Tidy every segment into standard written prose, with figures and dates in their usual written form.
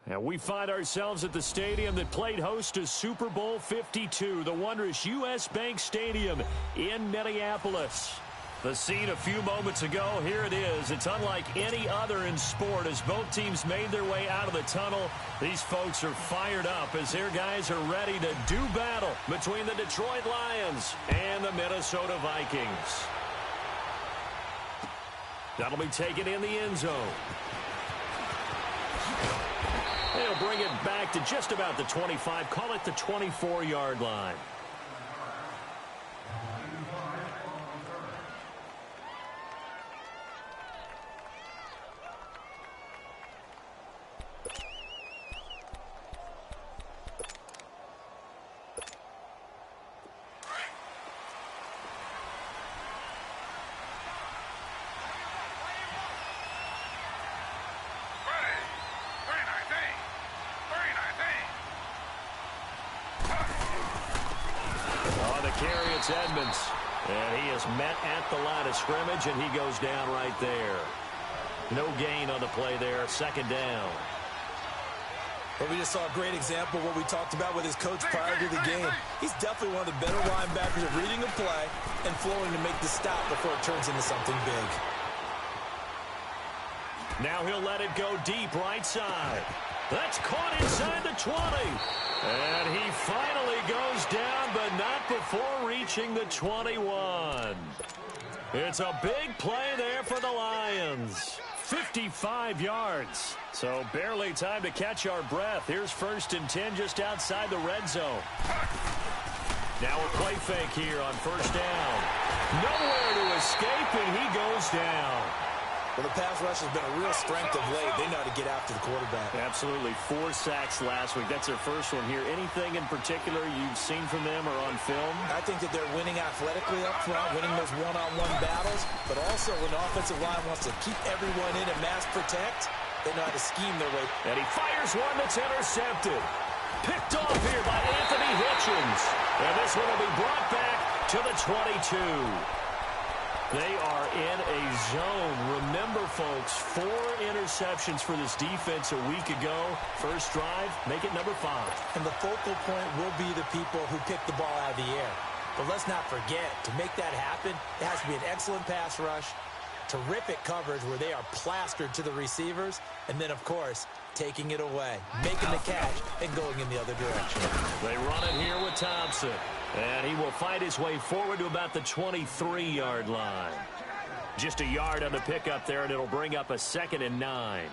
And we find ourselves at the stadium that played host to Super Bowl 52, the wondrous U.S. Bank Stadium in Minneapolis. The scene a few moments ago, here it is. It's unlike any other in sport as both teams made their way out of the tunnel. These folks are fired up as their guys are ready to do battle between the Detroit Lions and the Minnesota Vikings. That'll be taken in the end zone. They'll bring it back to just about the 25, call it the 24-yard line. carry. It's Edmonds. And he is met at the line of scrimmage, and he goes down right there. No gain on the play there. Second down. Well, we just saw a great example of what we talked about with his coach prior to the game. He's definitely one of the better linebackers at reading a play and flowing to make the stop before it turns into something big. Now he'll let it go deep right side. That's caught inside the 20. And he finally goes down, but not before reaching the 21. It's a big play there for the Lions. 55 yards. So barely time to catch our breath. Here's 1st and 10 just outside the red zone. Now a play fake here on 1st down. Nowhere to escape, and he goes down. Well, the pass rush has been a real strength of late. They know how to get after the quarterback. Absolutely. 4 sacks last week. That's their first one here. Anything in particular you've seen from them or on film? I think that they're winning athletically up front, winning those one-on-one battles, but also when the offensive line wants to keep everyone in and mass protect, they know how to scheme their way. And he fires one that's intercepted. Picked off here by Anthony Hitchens. And this one will be brought back to the 22. They are in a zone. Remember, folks, 4 interceptions for this defense a week ago. First drive, make it number 5. And the focal point will be the people who pick the ball out of the air. But let's not forget, to make that happen, it has to be an excellent pass rush, terrific coverage where they are plastered to the receivers, and then, of course, taking it away, making the catch, and going in the other direction. They run it here with Thompson. And he will fight his way forward to about the 23-yard line. Just a yard on the pickup there, and it'll bring up a 2nd and 9.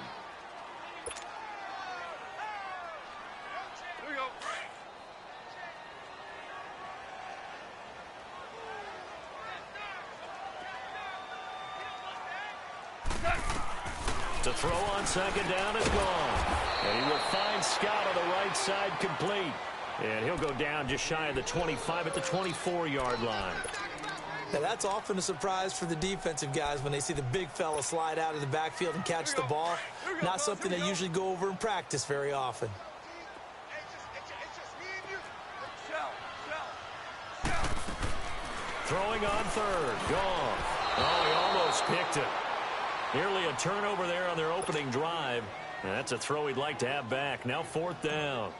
Here we go. To throw on 2nd down is gone. And he will find Scott on the right side complete. And he'll go down just shy of the 25 at the 24-yard line. Now, that's often a surprise for the defensive guys when they see the big fella slide out of the backfield and catch the ball. Not something they usually go over in practice very often. Throwing on 3rd. Gone. Oh, he almost picked it. Nearly a turnover there on their opening drive. And that's a throw he'd like to have back. Now 4th down.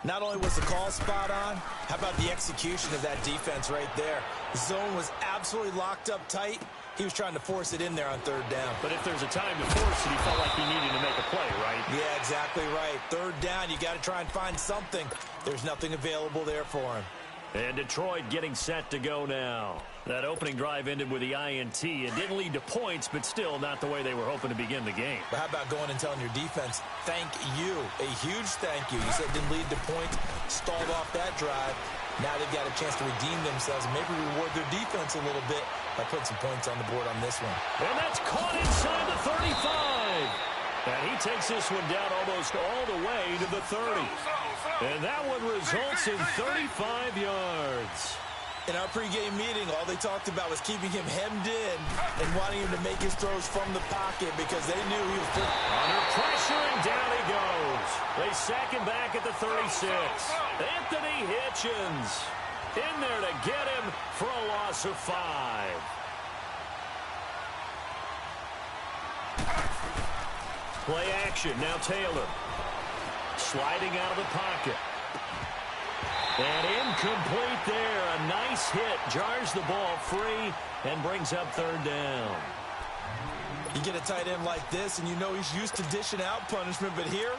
Not only was the call spot on, how about the execution of that defense right there? The zone was absolutely locked up tight. He was trying to force it in there on 3rd down. But if there's a time to force it, he felt like he needed to make a play, right? Yeah, exactly right. 3rd down, you got to try and find something. There's nothing available there for him. And Detroit getting set to go now. That opening drive ended with the INT. It didn't lead to points, but still not the way they were hoping to begin the game. But how about going and telling your defense, thank you, a huge thank you. You said it didn't lead to points, stalled off that drive. Now they've got a chance to redeem themselves and maybe reward their defense a little bit by putting some points on the board on this one. And that's caught inside the 35. And he takes this one down almost all the way to the 30. And that one results in 35 yards. In our pregame meeting, all they talked about was keeping him hemmed in and wanting him to make his throws from the pocket because they knew he was under pressure, and down he goes. They sack him back at the 36. Anthony Hitchens in there to get him for a loss of 5. Play action. Now Taylor sliding out of the pocket. And incomplete there. A nice hit. Jars the ball free and brings up 3rd down. You get a tight end like this, and you know he's used to dishing out punishment, but here,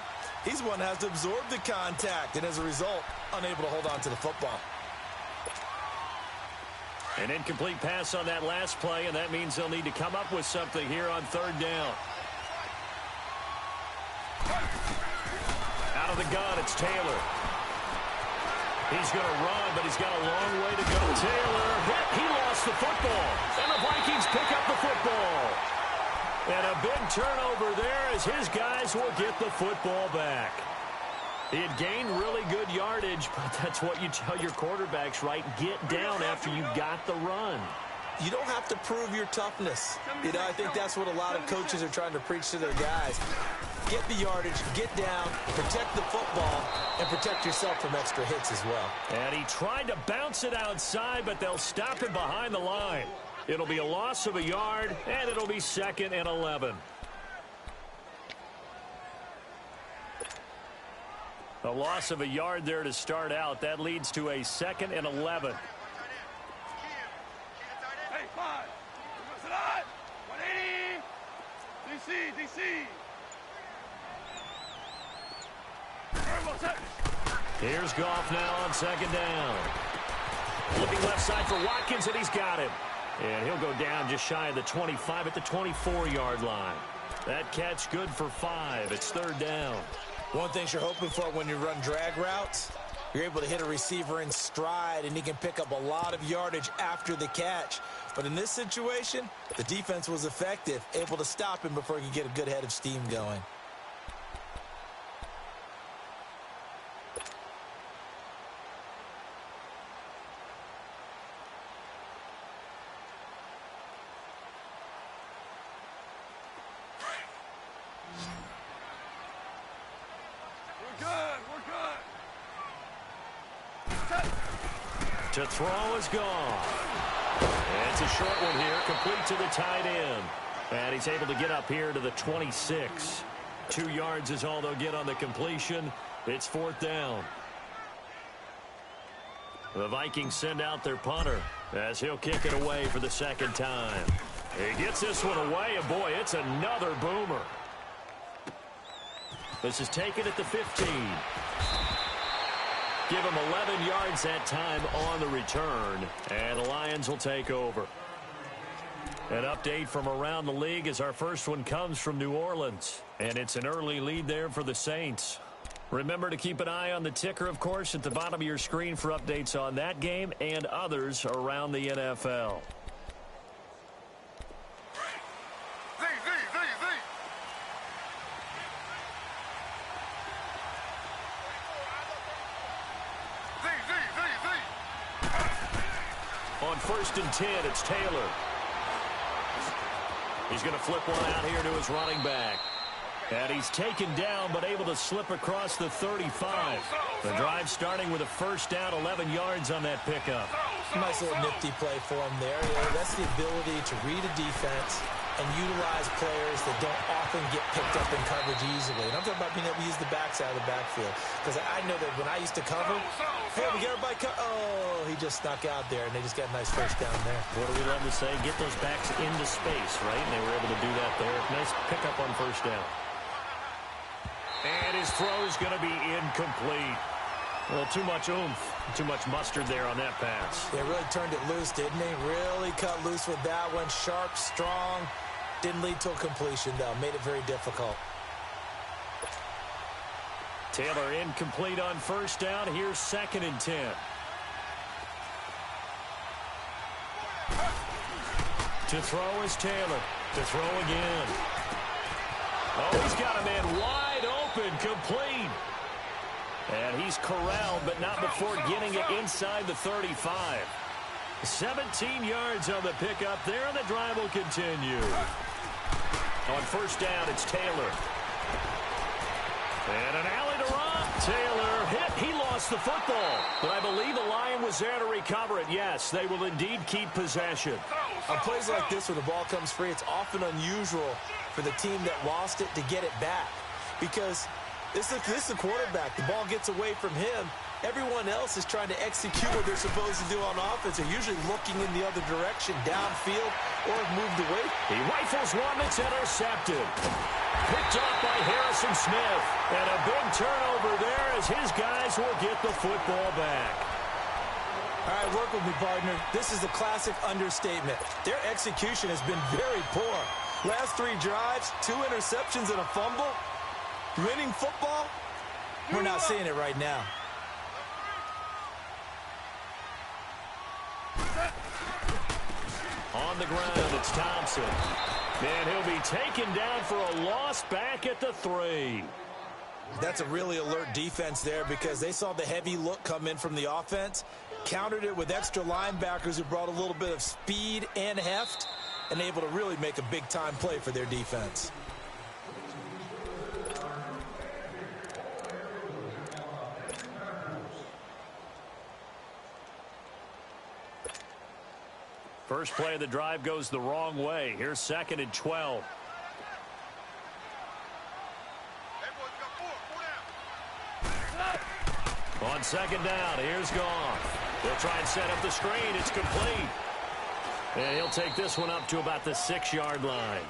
he's one that has to absorb the contact, and as a result, unable to hold on to the football. An incomplete pass on that last play, and that means they'll need to come up with something here on 3rd down. Out of the gun, it's Taylor. He's going to run, but he's got a long way to go. Taylor hit. He lost the football. And the Vikings pick up the football. And a big turnover there as his guys will get the football back. He had gained really good yardage, but that's what you tell your quarterbacks, right? Get down after you got the run. You don't have to prove your toughness. I think that's what a lot of coaches are trying to preach to their guys. Get the yardage, get down, protect the football, and protect yourself from extra hits as well. And he tried to bounce it outside, but they'll stop him behind the line. It'll be a loss of a yard, and it'll be 2nd and 11. A loss of a yard there to start out. That leads to a 2nd and 11. Hey, 5. 180. DC. Here's Goff now on 2nd down. Looking left side for Watkins, and he's got him. And he'll go down just shy of the 25 at the 24-yard line. That catch good for 5. It's 3rd down. One thing you're hoping for when you run drag routes, you're able to hit a receiver in stride, and he can pick up a lot of yardage after the catch. But in this situation, the defense was effective, able to stop him before he could get a good head of steam going. To throw is gone. And it's a short one here, complete to the tight end. And he's able to get up here to the 26. 2 yards is all they'll get on the completion. It's 4th down. The Vikings send out their punter as he'll kick it away for the 2nd time. He gets this one away, and boy, it's another boomer. This is taken at the 15. Give him 11 yards that time on the return, and the Lions will take over. An update from around the league as our first one comes from New Orleans, and it's an early lead there for the Saints. Remember to keep an eye on the ticker, of course, at the bottom of your screen for updates on that game and others around the NFL. On 1st and 10, it's Taylor. He's going to flip one out here to his running back. And he's taken down, but able to slip across the 35. The drive starting with a 1st down, 11 yards on that pickup. Nice little nifty play for him there. That's the ability to read a defense and utilize players that don't often get picked up in coverage easily. And I'm talking about being able to use the backside of the backfield. Because I know that when I used to cover, hey, we got everybody oh, he just snuck out there, and they just got a nice 1st down there. What do we love to say? Get those backs into space, right? And they were able to do that there. Nice pickup on 1st down. And his throw is going to be incomplete. Well, too much oomph, too much mustard there on that pass. They really turned it loose, didn't they? Really cut loose with that one. Sharp, strong. Didn't lead to a completion, though. Made it very difficult. Taylor incomplete on 1st down. Here's 2nd and 10. To throw is Taylor. To throw again. Oh, he's got a man wide open, complete. And he's corralled, but not before getting it inside the 35. 17 yards on the pickup there, and the drive will continue. On 1st down, it's Taylor. And an alley to run. Taylor hit. He lost the football. But I believe the Lion was there to recover it. Yes, they will indeed keep possession. On plays like this where the ball comes free, it's often unusual for the team that lost it to get it back. Because this is the quarterback. The ball gets away from him. Everyone else is trying to execute what they're supposed to do on offense. They're usually looking in the other direction, downfield, or have moved away. He rifles one that's intercepted. Picked off by Harrison Smith. And a big turnover there as his guys will get the football back. All right, work with me, partner. This is a classic understatement. Their execution has been very poor. Last 3 drives, 2 interceptions and a fumble. Winning football? We're not seeing it right now. On the ground, it's Thompson. And he'll be taken down for a loss back at the 3. That's a really alert defense there because they saw the heavy look come in from the offense, Countered it with extra linebackers who brought a little bit of speed and heft and able to really make a big-time play for their defense. First play of the drive goes the wrong way. Here's 2nd and 12. On 2nd down, here's Goff. They'll try and set up the screen. It's complete. And he'll take this one up to about the 6-yard line.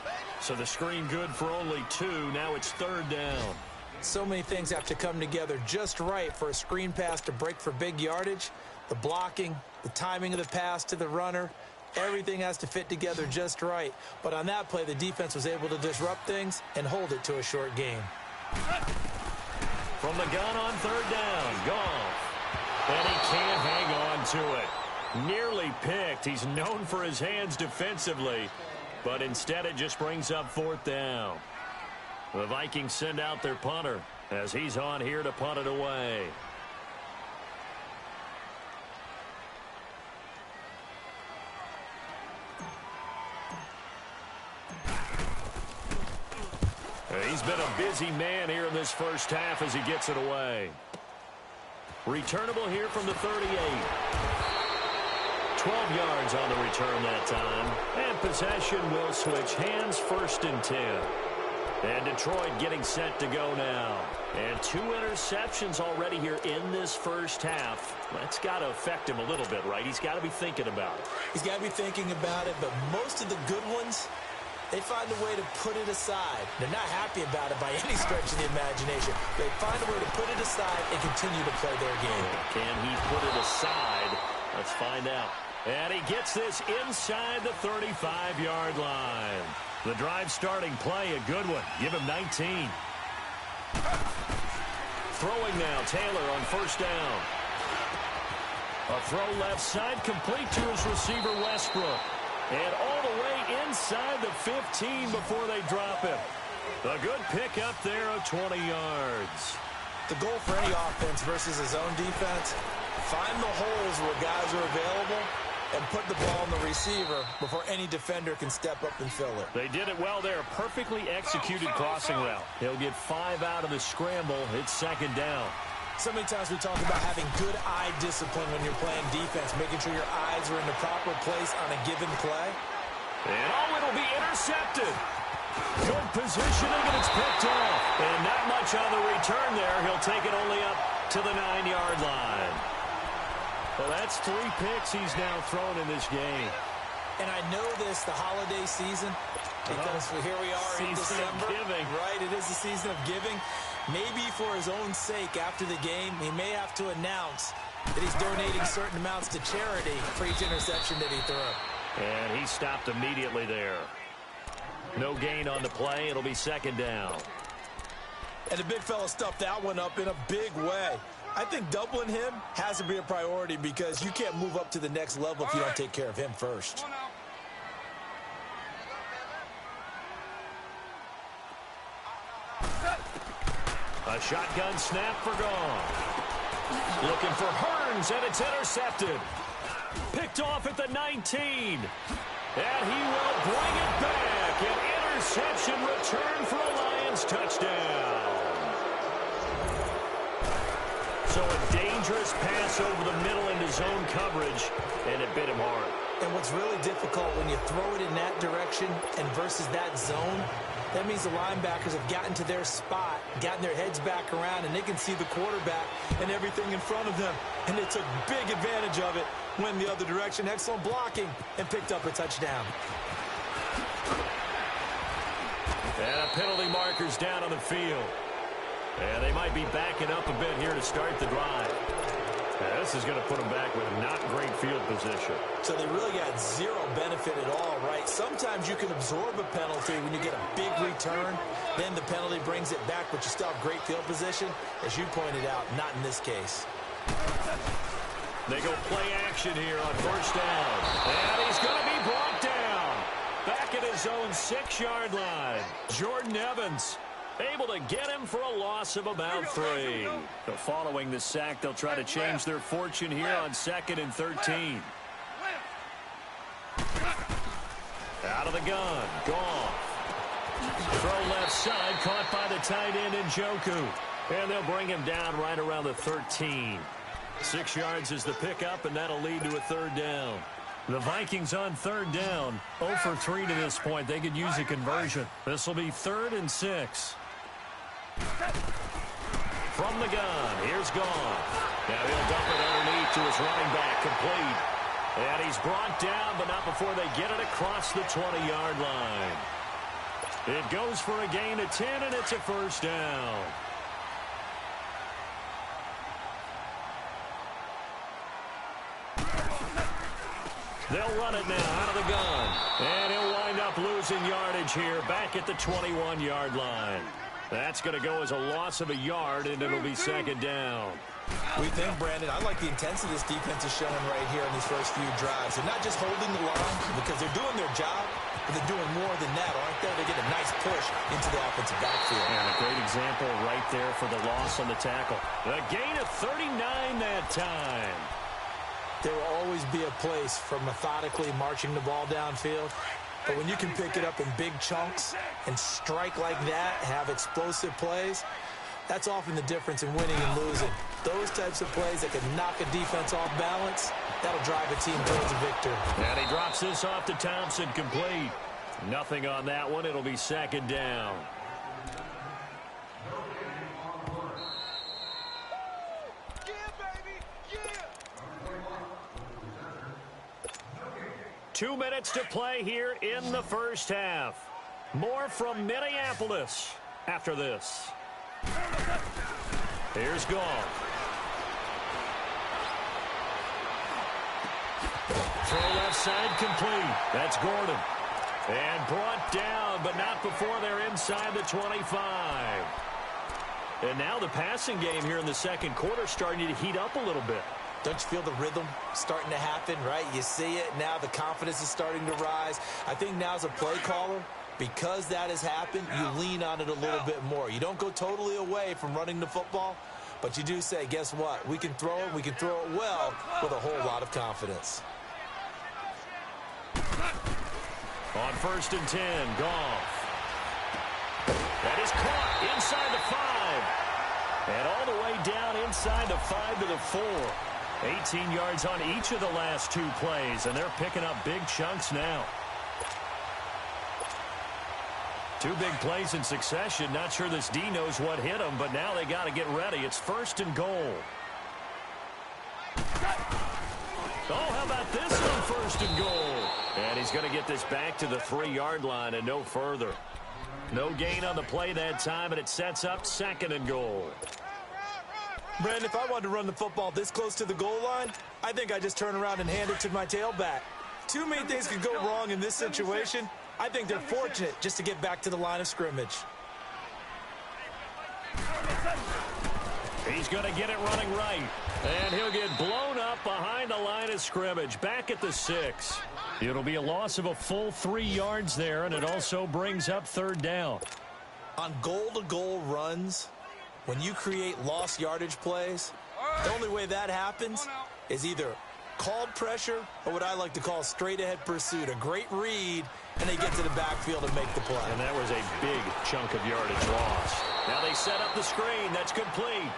So the screen good for only 2. Now it's 3rd down. So many things have to come together just right for a screen pass to break for big yardage. The blocking, the timing of the pass to the runner, everything has to fit together just right. But on that play, the defense was able to disrupt things and hold it to a short game. From the gun on 3rd down, Goff. And he can't hang on to it. Nearly picked. He's known for his hands defensively, but instead it just brings up 4th down. The Vikings send out their punter as he's on here to punt it away. He's been a busy man here in this first half as he gets it away. Returnable here from the 38. 12 yards on the return that time. And possession will switch hands, 1st and 10. And Detroit getting set to go now. And 2 interceptions already here in this first half. That's got to affect him a little bit, right? He's got to be thinking about it. He's got to be thinking about it, but most of the good ones, they find a way to put it aside. They're not happy about it by any stretch of the imagination. They find a way to put it aside and continue to play their game. Can he put it aside? Let's find out. And he gets this inside the 35-yard line. The drive starting play, a good one. Give him 19. Throwing now, Taylor on 1st down. A throw left side, complete to his receiver, Westbrook. And all the way inside the 15 before they drop him. A good pick up there of 20 yards. The goal for any offense versus his own defense, find the holes where guys are available and put the ball on the receiver before any defender can step up and fill it. They did it well there. Perfectly executed crossing route. He'll get 5 out of the scramble. It's 2nd down. So many times we talk about having good eye discipline when you're playing defense, making sure your eyes are in the proper place on a given play. And it'll be intercepted. Good positioning, and it's picked off. And not much on the return there. He'll take it only up to the 9-yard line. Well, that's 3 picks he's now thrown in this game. And I know this, the holiday season, because here we are in December. Giving. Right, it is the season of giving. Maybe for his own sake after the game, he may have to announce that he's donating certain amounts to charity for each interception that he threw. And he stopped immediately there. No gain on the play. It'll be 2nd down. And the big fella stuffed that one up in a big way. I think doubling him has to be a priority because you can't move up to the next level if you don't take care of him first. A shotgun snap for Goff. Looking for Hearns, and it's intercepted. Picked off at the 19. And he will bring it back. An interception return for a Lions touchdown. So a dangerous pass over the middle into zone coverage, and it bit him hard. And what's really difficult when you throw it in that direction and versus that zone, that means the linebackers have gotten to their spot, gotten their heads back around, and they can see the quarterback and everything in front of them. And they took big advantage of it, went the other direction, excellent blocking, and picked up a touchdown. And a penalty marker's down on the field. And they might be backing up a bit here to start the drive. This is going to put them back with not great field position. So they really got zero benefit at all, right? Sometimes you can absorb a penalty when you get a big return. Then the penalty brings it back, but you still have great field position. As you pointed out, not in this case. They go play action here on 1st down. And he's going to be brought down. Back at his own 6-yard line. Jordan Evans. Able to get him for a loss of about 3. So following the sack, they'll try to change their fortune here on 2nd and 13. Out of the gun. Goff. Throw left side. Caught by the tight end Njoku. And they'll bring him down right around the 13. 6 yards is the pickup, and that'll lead to a 3rd down. The Vikings on 3rd down. 0 for 3 to this point. They could use a conversion. This will be 3rd and 6. From the gun, here's Goff. Now he'll dump it underneath to his running back, complete. And he's brought down, but not before they get it across the 20-yard line. It goes for a gain of 10, and it's a 1st down. They'll run it now out of the gun. And he'll wind up losing yardage here back at the 21-yard line. That's going to go as a loss of a yard, and it'll be 2nd down. We think, Brandon, I like the intensity this defense is showing right here in these first few drives. They're not just holding the line because they're doing their job, but they're doing more than that, aren't they? They get a nice push into the offensive backfield. And a great example right there for the loss on the tackle. A gain of 39 that time. There will always be a place for methodically marching the ball downfield. But when you can pick it up in big chunks and strike like that, have explosive plays, that's often the difference in winning and losing. Those types of plays that can knock a defense off balance, that'll drive a team towards a victory. And he drops this off to Thompson, complete. Nothing on that one. It'll be 2nd down. Two minutes to play here in the first half. More from Minneapolis after this. Here's Goff. Throw left side complete. That's Gordon. And brought down, but not before they're inside the 25. And now the passing game here in the 2nd quarter starting to heat up a little bit. Don't you feel the rhythm starting to happen, right? You see it. Now the confidence is starting to rise. I think now as a play caller, because that has happened, you lean on it a little bit more. You don't go totally away from running the football, but you do say, guess what? We can throw it. We can throw it well with a whole lot of confidence. On 1st and 10, Goff. That is caught inside the 5. And all the way down inside the 5 to the 4. 18 yards on each of the last 2 plays, and they're picking up big chunks now. 2 big plays in succession. Not sure this D knows what hit them, but now they got to get ready. It's 1st and goal. Oh, how about this on 1st and goal? And he's going to get this back to the 3-yard line and no further. No gain on the play that time, and it sets up 2nd and goal. Brandon, if I wanted to run the football this close to the goal line, I think I just turn around and hand it to my tailback. Too many things could go wrong in this situation. I think they're fortunate just to get back to the line of scrimmage. He's going to get it running right. And he'll get blown up behind the line of scrimmage, back at the 6. It'll be a loss of a full 3 yards there, and it also brings up 3rd down. On goal-to-goal runs, when you create lost yardage plays, the only way that happens is either called pressure or what I like to call straight-ahead pursuit. A great read, and they get to the backfield and make the play. And that was a big chunk of yardage loss. Now they set up the screen. That's complete.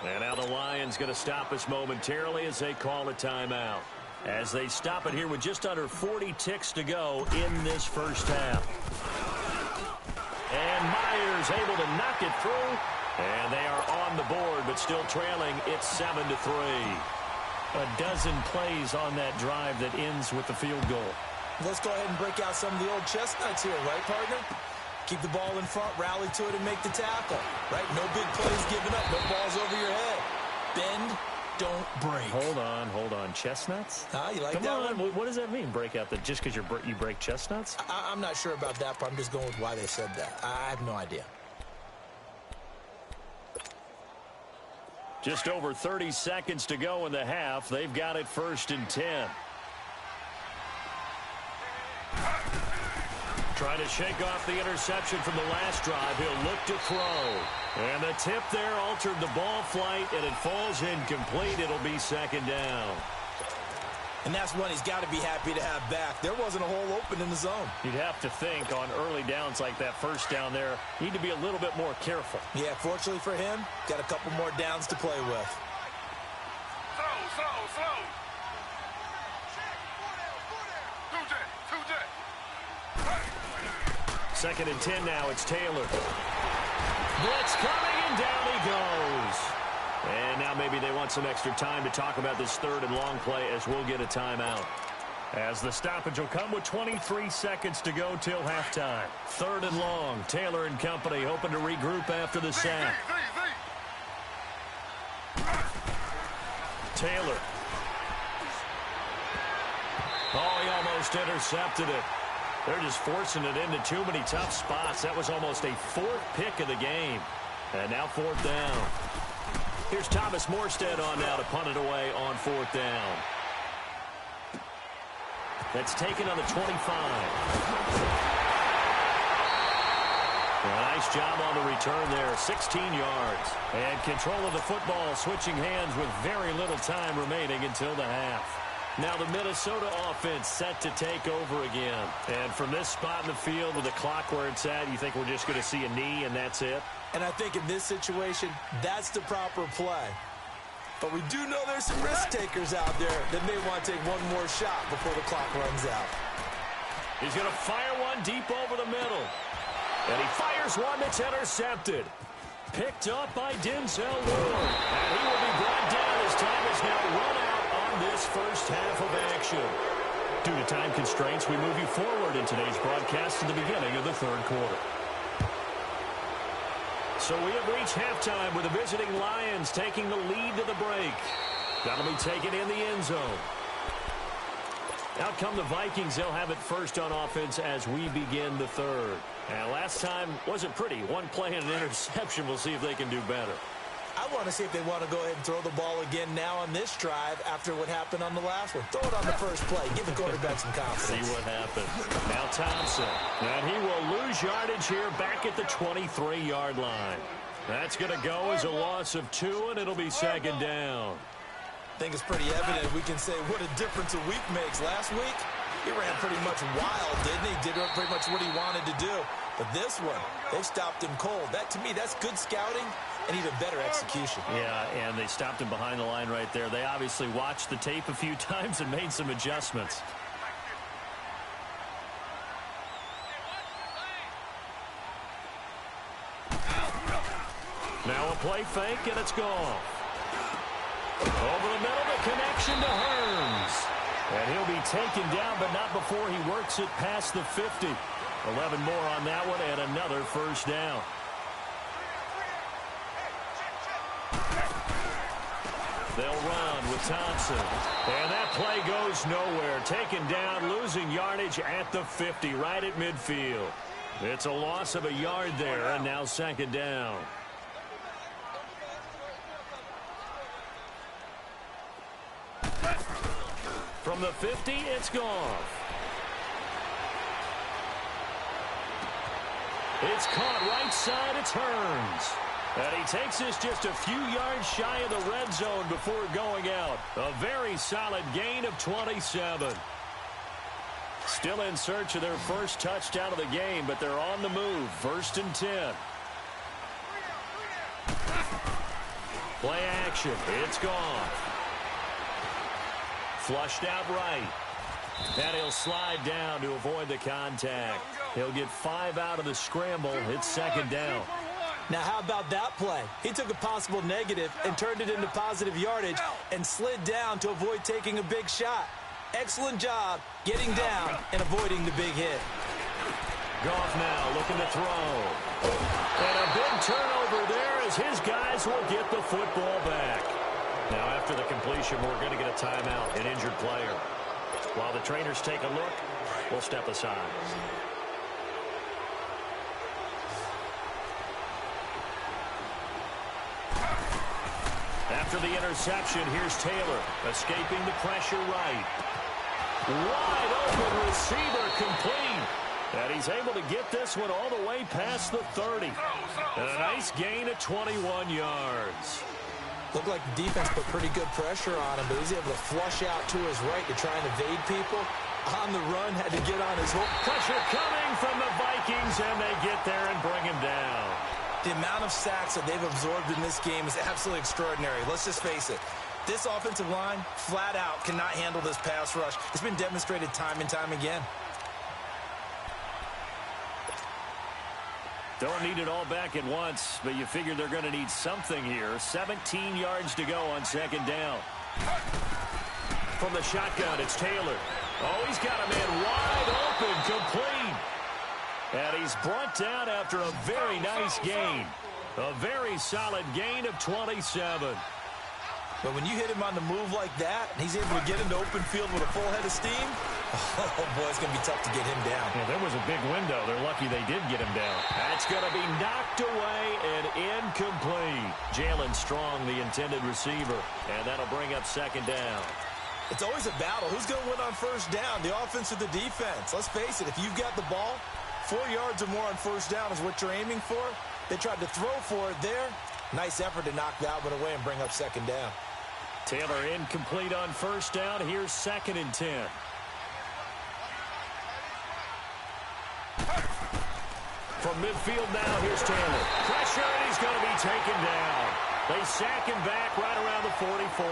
And now the Lions going to stop us momentarily as they call a timeout. As they stop it here with just under 40 ticks to go in this first half. And Myers able to knock it through. And they are on the board, but still trailing. It's 7-3. A dozen plays on that drive that ends with the field goal. Let's go ahead and break out some of the old chestnuts here, right, partner? Keep the ball in front, rally to it, and make the tackle, right? No big plays given up, no balls over your head. Bend, don't break. Hold on. Chestnuts? You like Come that on. one? What does that mean, break out? Just because you break chestnuts? I'm not sure about that, but I'm just going with why they said that. I have no idea. Just over 30 seconds to go in the half. They've got it 1st and 10. Trying to shake off the interception from the last drive. He'll look to throw. And the tip there altered the ball flight, and it falls incomplete. It'll be second down. And that's one he's got to be happy to have back. There wasn't a hole open in the zone. You'd have to think on early downs like that first down there, need to be a little bit more careful. Yeah, fortunately for him, got a couple more downs to play with. Slow. 2nd and 10 now. It's Taylor. Blitz coming, and down he goes. And now maybe they want some extra time to talk about this 3rd and long play as we'll get a timeout. As the stoppage will come with 23 seconds to go till halftime. 3rd and long. Taylor and company hoping to regroup after the sack. Taylor. Oh, he almost intercepted it. They're just forcing it into too many tough spots. That was almost a 4th pick of the game. And now 4th down. Here's Thomas Morstead on now to punt it away on 4th down. That's taken on the 25. A nice job on the return there. 16 yards. And control of the football, switching hands with very little time remaining until the half. Now the Minnesota offense set to take over again. And from this spot in the field with the clock where it's at, you think we're just going to see a knee and that's it? And I think in this situation, that's the proper play. But we do know there's some risk takers out there that may want to take one more shot before the clock runs out. He's going to fire one deep over the middle. And he fires one that's intercepted. Picked up by Denzel Ward. And he will be brought down as time is now run out on this first half of action. Due to time constraints, we move you forward in today's broadcast to the beginning of the 3rd quarter. So we have reached halftime with the visiting Lions taking the lead to the break. That'll be taken in the end zone. Out come the Vikings. They'll have it first on offense as we begin the 3rd. And last time wasn't pretty. One play and an interception. We'll see if they can do better. I want to see if they want to go ahead and throw the ball again now on this drive after what happened on the last one. Throw it on the first play. Give the quarterback some confidence. See what happens. Now Thompson. And he will lose yardage here back at the 23-yard line. That's going to go as a loss of 2, and it'll be second down. I think it's pretty evident. We can say what a difference a week makes. Last week, he ran pretty much wild, didn't he? Did pretty much what he wanted to do. But this one, they stopped him cold. That, to me, that's good scouting and even better execution. Yeah, and they stopped him behind the line right there. They obviously watched the tape a few times and made some adjustments. Now a play fake, and it's gone. Over the middle, the connection to Hearns. And he'll be taken down, but not before he works it past the 50. 11 more on that one, and another first down. They'll run with Thompson. And that play goes nowhere. Taken down, losing yardage at the 50, right at midfield. It's a loss of a yard there, and now second down. From the 50, it's gone. It's caught right side. It's Hearns. And he takes this just a few yards shy of the red zone before going out. A very solid gain of 27. Still in search of their first touchdown of the game, but they're on the move. 1st and 10. Play action. It's gone. Flushed out right. And he'll slide down to avoid the contact. He'll get 5 out of the scramble. It's second down. Now, how about that play? He took a possible negative and turned it into positive yardage and slid down to avoid taking a big shot. Excellent job getting down and avoiding the big hit. Goff now looking to throw. And a big turnover there as his guys will get the football back. Now, after the completion, we're going to get a timeout, an injured player. While the trainers take a look, we'll step aside. After the interception, here's Taylor, escaping the pressure right. Wide open receiver complete. And he's able to get this one all the way past the 30. And a nice gain of 21 yards. Looked like the defense put pretty good pressure on him, but he's able to flush out to his right to try and evade people. On the run, had to get on his hook. Pressure coming from the Vikings, and they get there and bring him down. The amount of sacks that they've absorbed in this game is absolutely extraordinary. Let's just face it. This offensive line, flat out, cannot handle this pass rush. It's been demonstrated time and time again. Don't need it all back at once, but you figure they're going to need something here. 17 yards to go on second down. From the shotgun, it's Taylor. Oh, he's got a man wide open, complete. And he's brought down after a very nice gain. A very solid gain of 27. But when you hit him on the move like that, and he's able to get into open field with a full head of steam, oh, boy, it's going to be tough to get him down. Yeah, there was a big window. They're lucky they did get him down. That's going to be knocked away and incomplete. Jalen Strong, the intended receiver, and that'll bring up second down. It's always a battle. Who's going to win on first down, the offense or the defense? Let's face it, if you've got the ball, 4 yards or more on first down is what you're aiming for. They tried to throw for it there. Nice effort to knock that one away and bring up second down. Taylor incomplete on first down. Here's 2nd and 10. From midfield now, here's Taylor. Pressure, and he's going to be taken down. They sack him back right around the 44.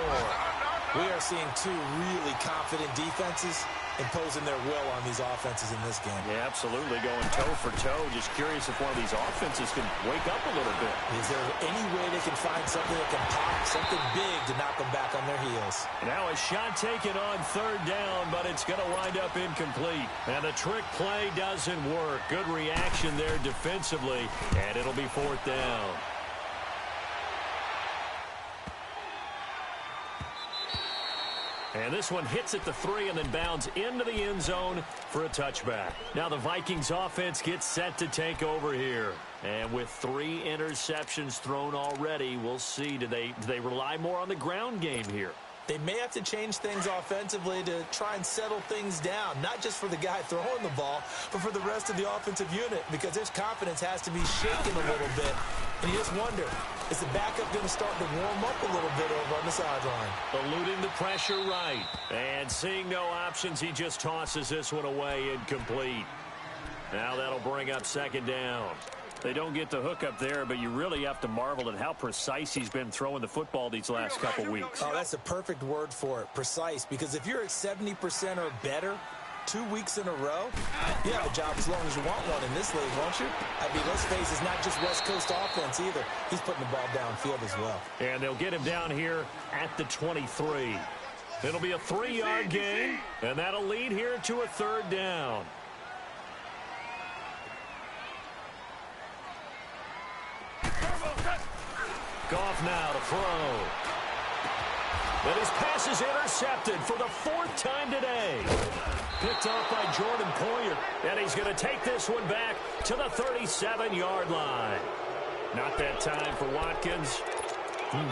We are seeing two really confident defenses imposing their will on these offenses in this game. Yeah, absolutely, going toe for toe. Just curious if one of these offenses can wake up a little bit. Is there any way they can find something that can pop, something big to knock them back on their heels? Now a shot taken on third down, but it's going to wind up incomplete. And the trick play doesn't work. Good reaction there defensively, and it'll be 4th down. And this one hits at the 3 and then bounds into the end zone for a touchback. Now the Vikings offense gets set to take over here. And with 3 interceptions thrown already, we'll see. Do they rely more on the ground game here? They may have to change things offensively to try and settle things down, not just for the guy throwing the ball, but for the rest of the offensive unit, because their confidence has to be shaken a little bit. And you just wonder, is the backup going to start to warm up a little bit over on the sideline? Eluding the pressure right. And seeing no options, he just tosses this one away incomplete. Now that'll bring up second down. They don't get the hook up there, but you really have to marvel at how precise he's been throwing the football these last couple weeks. Oh, that's a perfect word for it, precise, because if you're at 70% or better 2 weeks in a row, you have a job as long as you want one in this league, won't you? I mean, let's face it, it's not just West Coast offense either. He's putting the ball downfield as well. And they'll get him down here at the 23. It'll be a 3-yard gain, and that'll lead here to a 3rd down. Goff now to throw. But his pass is intercepted for the 4th time today. Picked off by Jordan Poyer. And he's going to take this one back to the 37-yard line. Not that time for Watkins.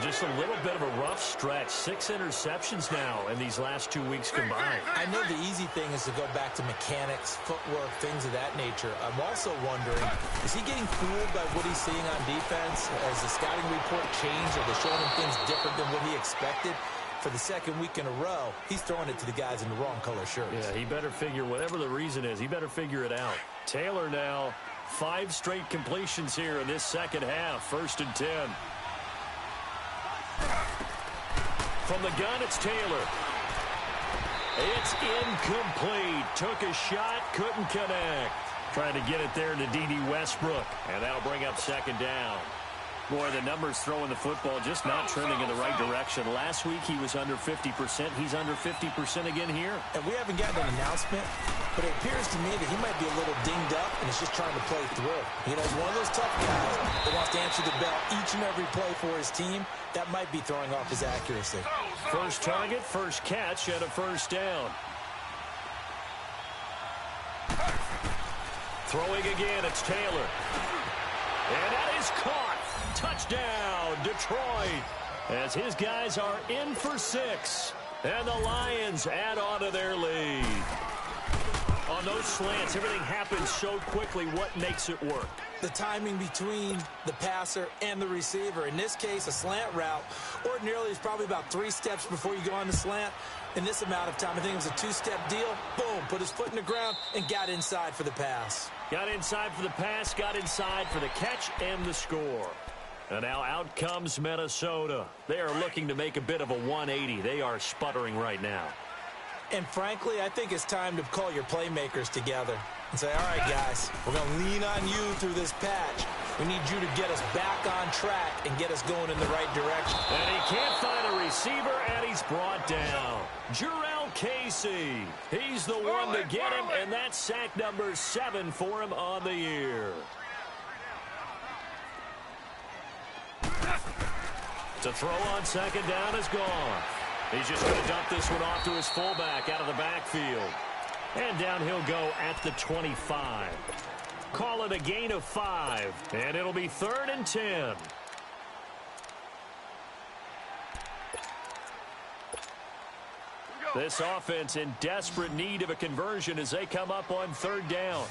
Just a little bit of a rough stretch. 6 interceptions now in these last 2 weeks combined. I know the easy thing is to go back to mechanics, footwork, things of that nature. I'm also wondering, is he getting fooled by what he's seeing on defense? Has the scouting report changed? Are they showing him things different than what he expected? For the 2nd week in a row, he's throwing it to the guys in the wrong color shirts. Yeah, he better figure, whatever the reason is, he better figure it out. Taylor now, 5 straight completions here in this second half. 1st and 10. From the gun, it's Taylor. It's incomplete. Took a shot, couldn't connect. Trying to get it there to D.D. Westbrook. And that'll bring up second down. Boy, the numbers throwing the football just not trending in the right direction. Last week he was under 50%. He's under 50% again here. And we haven't gotten an announcement, but it appears to me that he might be a little dinged up and is just trying to play through. You know, he's one of those tough guys that wants to answer the bell each and every play for his team. That might be throwing off his accuracy. First target, first catch, and a 1st down. Throwing again, it's Taylor. And that is caught. Touchdown, Detroit, as his guys are in for 6. And the Lions add on to their lead. On those those slants, everything happens so quickly. What makes it work? The timing between the passer and the receiver. In this case, a slant route ordinarily is probably about 3 steps before you go on the slant. In this amount of time, I think it was a 2-step deal. Boom, put his foot in the ground and got inside for the pass. Got inside for the pass, got inside for the catch and the score. And now out comes Minnesota. They are looking to make a bit of a 180. They are sputtering right now. And frankly, I think it's time to call your playmakers together and say, all right, guys, we're going to lean on you through this patch. We need you to get us back on track and get us going in the right direction. And he can't find a receiver, and he's brought down. Jurrell Casey. He's the one to get him, and that's sack number 7 for him on the year. To throw on second down is gone. He's just going to dump this one off to his fullback out of the backfield. And down he'll go at the 25. Call it a gain of 5, and it'll be 3rd and 10. This offense in desperate need of a conversion as they come up on 3rd down.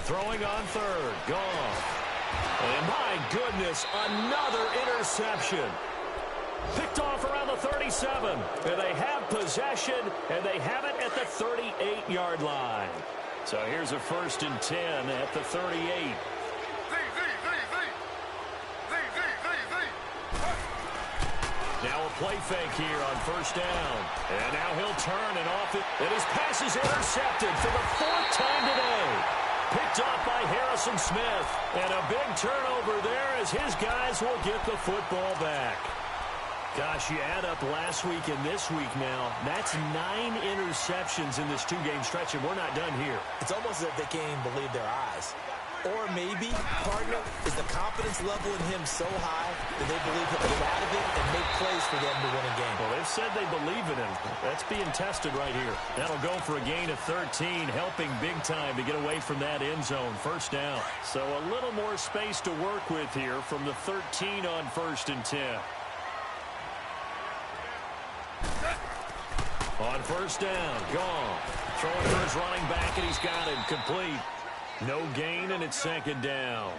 Throwing on 3rd. Gone. And my goodness, another interception. Picked off around the 37. And they have possession, and they have it at the 38-yard line. So here's a 1st and 10 at the 38. Now a play fake here on 1st down. And now he'll turn and off it. And his pass is intercepted for the 4th time today. Picked off by Harrison Smith. And a big turnover there as his guys will get the football back. Gosh, you add up last week and this week now. That's 9 interceptions in this 2-game stretch, and we're not done here. It's almost as if they can't even believe their eyes. Or maybe, partner, is the confidence level in him so high that they believe he'll get out of it and make plays for them to win a game. Well, they've said they believe in him. That's being tested right here. That'll go for a gain of 13, helping big time to get away from that end zone. 1st down. So a little more space to work with here from the 13 on 1st and 10. On 1st down, gone. Throwing for his running back, and he's got him complete. No gain, and it's 2nd down.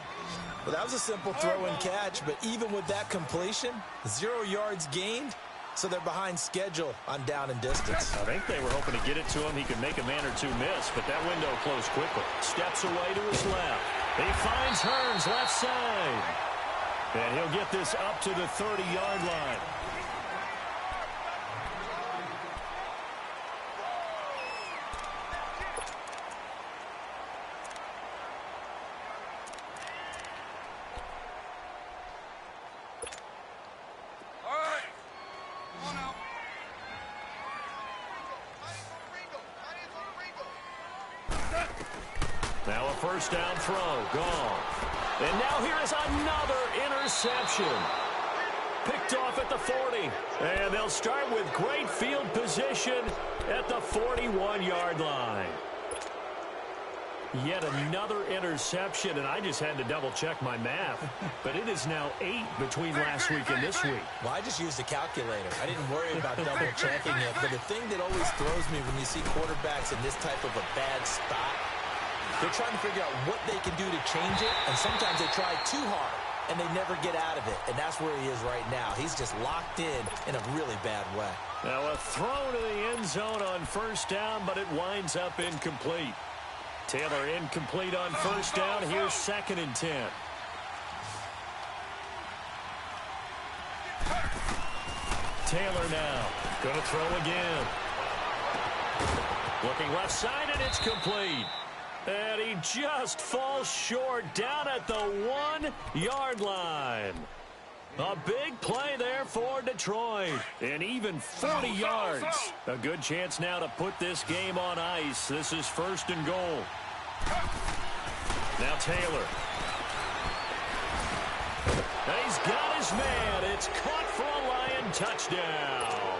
Well, that was a simple throw and catch, but even with that completion, 0 yards gained, so they're behind schedule on down and distance. I think they were hoping to get it to him. He could make a man or 2 miss, but that window closed quickly. Steps away to his left. He finds Hearns left side. And he'll get this up to the 30-yard line. Now a 1st down throw, gone. And now here is another interception. Picked off at the 40. And they'll start with great field position at the 41-yard line. Yet another interception, and I just had to double-check my math. But it is now 8 between last week and this week. Well, I just used a calculator. I didn't worry about double-checking it. But the thing that always throws me when you see quarterbacks in this type of a bad spot, they're trying to figure out what they can do to change it, and sometimes they try too hard, and they never get out of it, and that's where he is right now. He's just locked in a really bad way. Now a throw to the end zone on 1st down, but it winds up incomplete. Taylor incomplete on 1st down. Here's 2nd and 10. Taylor now going to throw again. Looking left side, and it's complete. And he just falls short down at the 1-yard line. A big play there for Detroit. And even 40 yards. A good chance now to put this game on ice. This is 1st and goal. Now Taylor. And he's got his man. It's caught for a Lion touchdown.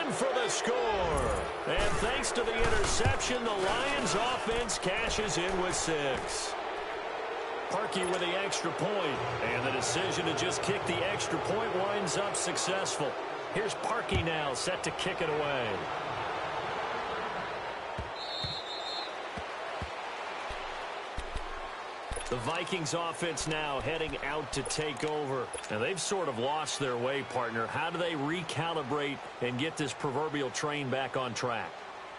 In for the score. And thanks to the interception, the Lions offense cashes in with 6. Parkey with the extra point. And the decision to just kick the extra point winds up successful. Here's Parkey now, set to kick it away. The Vikings offense now heading out to take over. Now, they've sort of lost their way, partner. How do they recalibrate and get this proverbial train back on track?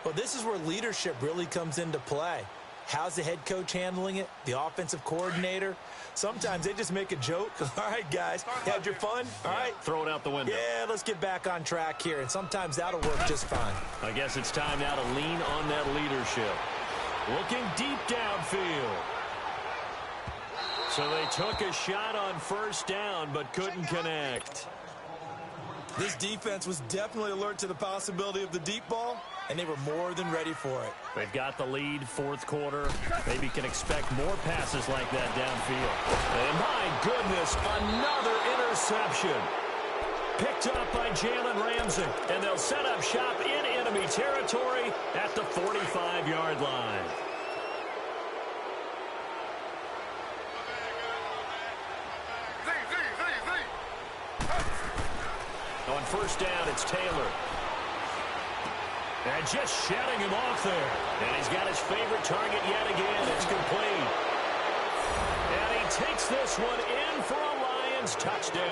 Well, this is where leadership really comes into play. How's the head coach handling it? The offensive coordinator? Sometimes they just make a joke. All right, guys, had your fun? All right. Throw it out the window. Yeah, let's get back on track here, and sometimes that'll work just fine. I guess it's time now to lean on that leadership. Looking deep downfield. So they took a shot on first down, but couldn't connect. This defense was definitely alert to the possibility of the deep ball, and they were more than ready for it. They've got the lead, fourth quarter. Maybe can expect more passes like that downfield. And my goodness, another interception. Picked up by Jalen Ramsey. And they'll set up shop in enemy territory at the 45-yard line. On first down, it's Taylor. And just shutting him off there. And he's got his favorite target yet again. It's complete. And he takes this one in for a Lions touchdown.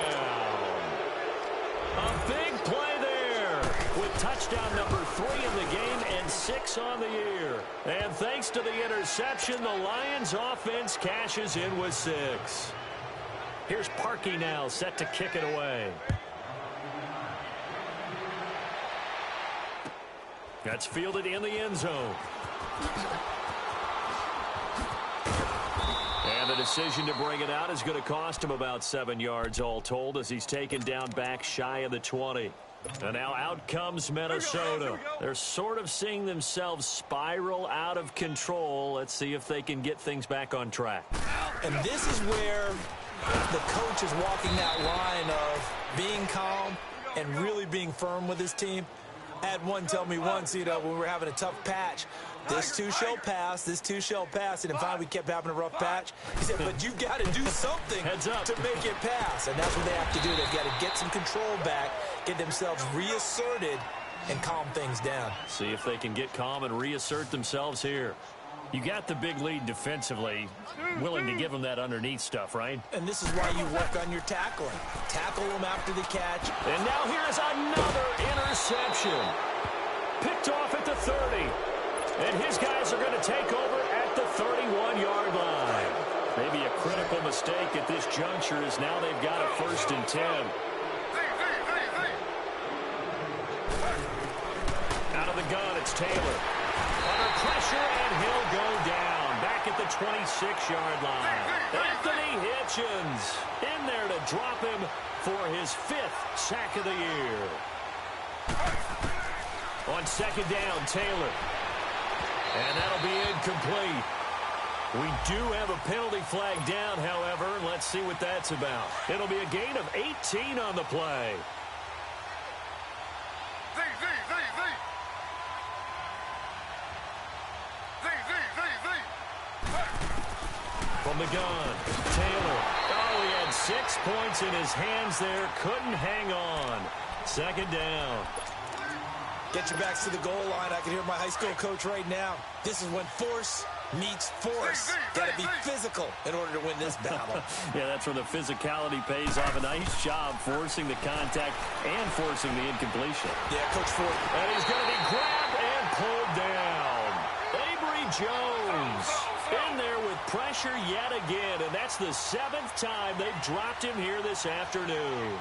A big play there with touchdown number 3 in the game and 6 on the year. And thanks to the interception, the Lions offense cashes in with 6. Here's Parkey now, set to kick it away. That's fielded in the end zone. And the decision to bring it out is going to cost him about 7 yards all told as he's taken down back shy of the 20. And now out comes Minnesota. They're sort of seeing themselves spiral out of control. Let's see if they can get things back on track. And this is where the coach is walking that line of being calm and really being firm with his team. I had one tell me once, when we were having a tough patch, this too shall pass, this too shall pass. And finally we kept having a rough patch. He said, but you've got to do something to make it pass. And that's what they have to do. They've got to get some control back, get themselves reasserted, and calm things down. See if they can get calm and reassert themselves here. You got the big lead defensively, willing to give them that underneath stuff, right? And this is why you work on your tackling. Tackle them after the catch. And now here's another interception. Picked off at the 30. And his guys are going to take over at the 31-yard line. Maybe a critical mistake at this juncture is now they've got a 1st and 10. Out of the gun, it's Taylor. Under pressure, and he'll go down back at the 26-yard line. Anthony Hitchens in there to drop him for his 5th sack of the year. On second down, Taylor. And that'll be incomplete. We do have a penalty flag down, however. Let's see what that's about. It'll be a gain of 18 on the play. From the gun, Taylor. Oh, he had 6 points in his hands there. Couldn't hang on. Second down. Get your backs to the goal line. I can hear my high school coach right now. This is when force meets force. Got to be physical in order to win this battle. Yeah, that's where the physicality pays off. A nice job forcing the contact and forcing the incompletion. Yeah, Coach Ford. And he's going to be grabbed and pulled down. Avery Jones in there with pressure yet again, and that's the 7th time they've dropped him here this afternoon.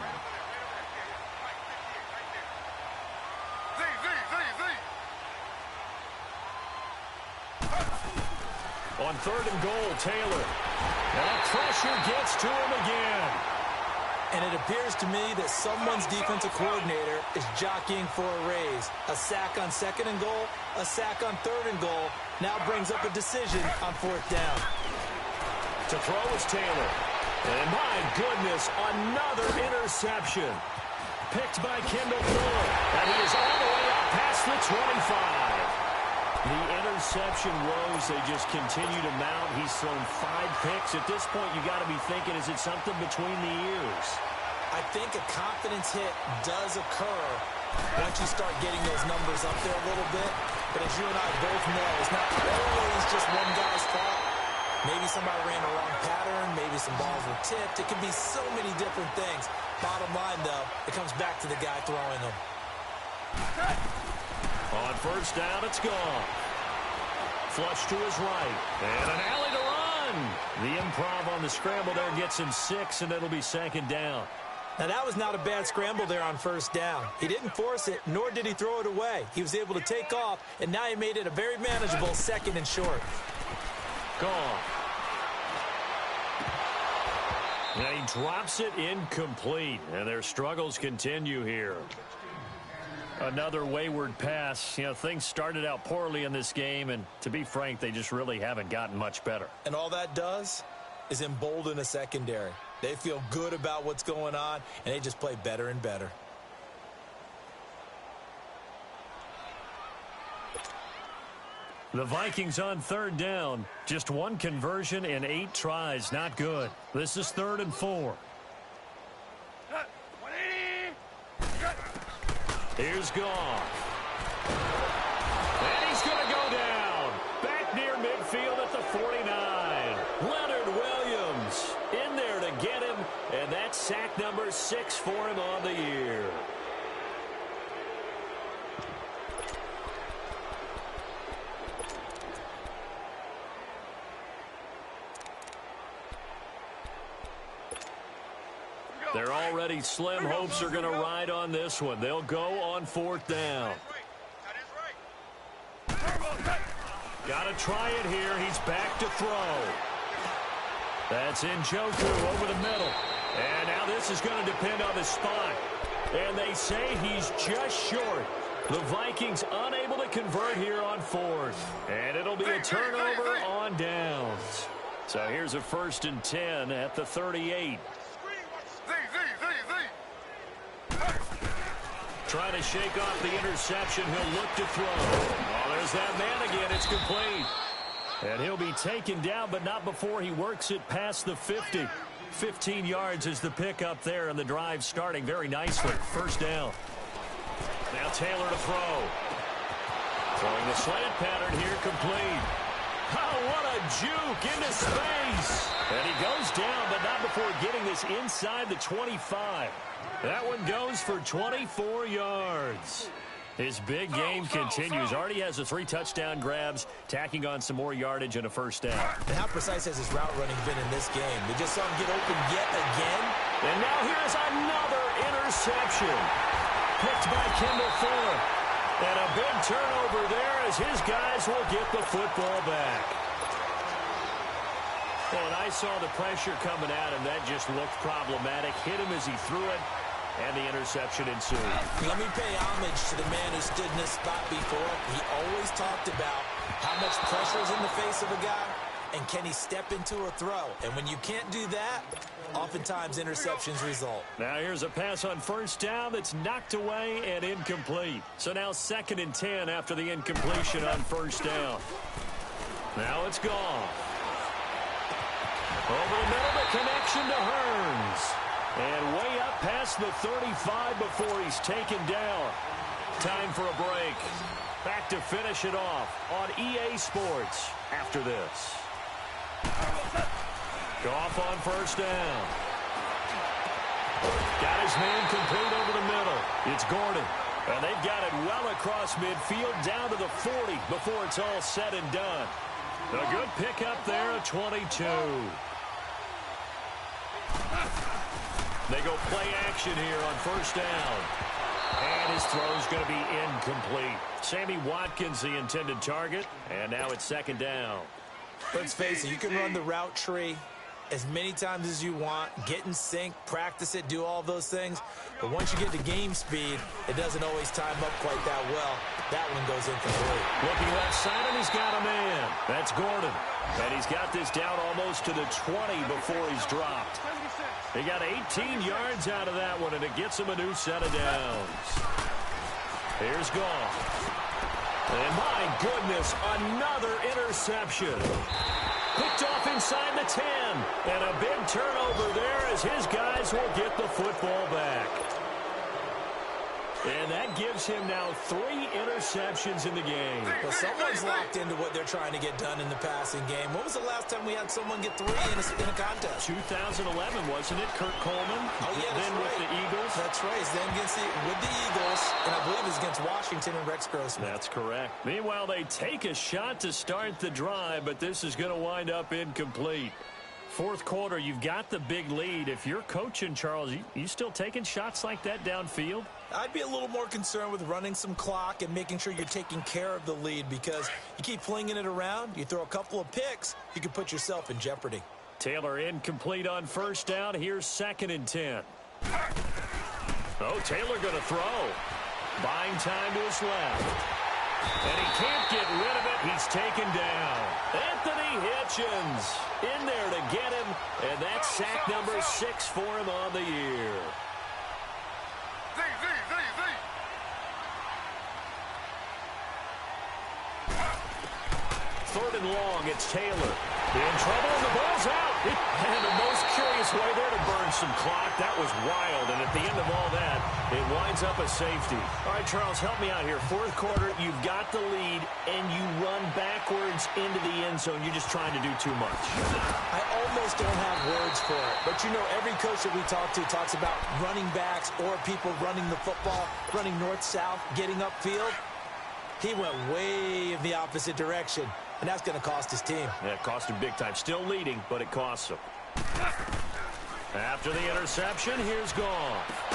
On 3rd and goal, Taylor. And pressure gets to him again. And it appears to me that someone's defensive coordinator is jockeying for a raise. A sack on 2nd and goal, a sack on 3rd and goal, now brings up a decision on 4th down. To throw is Taylor. And my goodness, another interception. Picked by Kendall Fuller. And he is all the way up past the 25. The interception woes, they just continue to mount. He's thrown 5 picks. At this point, you got to be thinking, is it something between the ears? I think a confidence hit does occur once you start getting those numbers up there a little bit. But as you and I both know, it's not always just one guy's fault. Maybe somebody ran the wrong pattern. Maybe some balls were tipped. It can be so many different things. Bottom line, though, it comes back to the guy throwing them. On first down, it's gone. Flush to his right. And an alley to run. The improv on the scramble there gets him 6, and it'll be second down. Now, that was not a bad scramble there on first down. He didn't force it, nor did he throw it away. He was able to take off, and now he made it a very manageable 2nd and short. Gone. Now he drops it incomplete, and their struggles continue here. Another wayward pass. You know, things started out poorly in this game, and to be frank, they just really haven't gotten much better. And all that does is embolden a secondary. They feel good about what's going on, and they just play better and better. The Vikings on third down. Just 1 conversion in 8 tries. Not good. This is 3rd and 4. 180. Here's Goff. And he's going to go down. Back near midfield at the 49. Leonard Williams in there to get him. And that's sack number 6 for him on the year. They're already slim hopes are going to ride on this one. They'll go on 4th down. Got to try it here. He's back to throw. That's Njoku over the middle. And now this is going to depend on the spot. And they say he's just short. The Vikings unable to convert here on 4th. And it'll be a turnover on downs. So here's a 1st and 10 at the 38. Trying to shake off the interception. He'll look to throw. Oh, there's that man again. It's complete. And he'll be taken down, but not before he works it past the 50. 15 yards is the pickup there, and the drive starting very nicely. 1st down. Now Taylor to throw. Throwing the slant pattern here, complete. Oh, what a juke into space. And he goes down, but not before getting this inside the 25. That one goes for 24 yards. His big game continues. Already has the 3 touchdown grabs, tacking on some more yardage and a 1st down. And how precise has his route running been in this game? We just saw him get open yet again. And now here's another interception. Picked by Kendall Fuller. And a big turnover there as his guys will get the football back. Well, and I saw the pressure coming at him. That just looked problematic. Hit him as he threw it, and the interception ensued. Let me pay homage to the man who stood in this spot before. He always talked about how much pressure is in the face of a guy, and can he step into a throw. And when you can't do that, oftentimes interceptions result. Now here's a pass on 1st down that's knocked away and incomplete. So now 2nd and 10 after the incompletion on 1st down. Now it's gone. Over the middle, the connection to Hearns. And way up past the 35 before he's taken down. Time for a break. Back to finish it off on EA Sports after this. Goff on 1st down. Got his man complete over the middle. It's Gordon. And they've got it well across midfield down to the 40 before it's all said and done. A good pickup there at 22. They go play action here on 1st down. And his throw's going to be incomplete. Sammy Watkins, the intended target. And now it's 2nd down. Let's face it, you can run the route tree as many times as you want, get in sync, practice it, do all those things. But once you get to game speed, it doesn't always time up quite that well. That one goes incomplete. Looking left side, and he's got a man. That's Gordon. And he's got this down almost to the 20 before he's dropped. He got 18 yards out of that one, and it gets him a new set of downs. Here's Goff. And my goodness, another interception. Picked off inside the 10. And a big turnover there as his guys will get the football back. And that gives him now 3 interceptions in the game. Well, someone's locked into what they're trying to get done in the passing game. When was the last time we had someone get 3 in a contest? 2011, wasn't it? Kurt Coleman. Oh, yeah, then right. with the Eagles. That's right. He's then with the Eagles, and I believe it's against Washington and Rex Grossman. That's correct. Meanwhile, they take a shot to start the drive, but this is going to wind up incomplete. Fourth quarter, you've got the big lead. If you're coaching, Charles, you still taking shots like that downfield? I'd be a little more concerned with running some clock and making sure you're taking care of the lead, because you keep flinging it around, you throw a couple of picks, you can put yourself in jeopardy. Taylor incomplete on first down. Here's 2nd and 10. Oh, Taylor going to throw. Buying time to his left. And he can't get rid of it. He's taken down. Anthony Hitchens in there to get him. And that's sack number 6 for him on the year. Third and long, it's Taylor. In trouble, and the ball's out. And the most curious way there to burn some clock. That was wild, and at the end of all that, it winds up a safety. All right, Charles, help me out here. Fourth quarter, you've got the lead, and you run backwards into the end zone. You're just trying to do too much. I almost don't have words for it, but you know, every coach that we talk to talks about running backs or people running the football, running north-south, getting upfield. He went way in the opposite direction, and that's going to cost his team. Yeah, it cost him big time. Still leading, but it costs him. After the interception, here's Goff.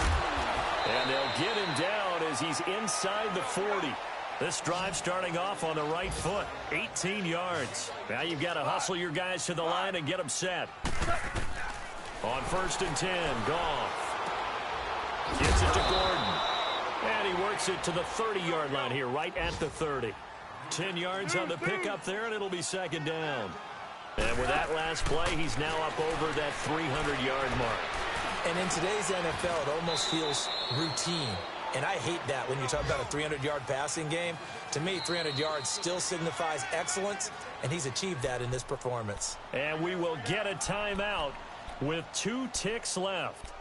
And they'll get him down as he's inside the 40. This drive starting off on the right foot. 18 yards. Now you've got to hustle your guys to the line and get them set. On 1st and 10, Goff. Gets it to Gordon. And he works it to the 30-yard line here, right at the 30. 10 yards on the pickup there, and it'll be 2nd down. And with that last play, he's now up over that 300-yard mark. And in today's NFL, it almost feels routine. And I hate that when you talk about a 300-yard passing game. To me, 300 yards still signifies excellence, and he's achieved that in this performance. And we will get a timeout with 2 ticks left.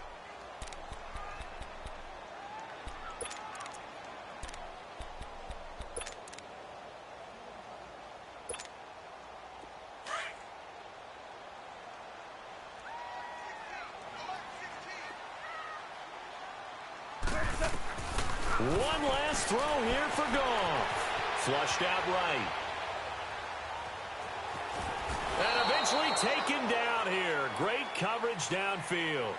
One last throw here for Goff. Flushed out right. And eventually taken down here. Great coverage downfield.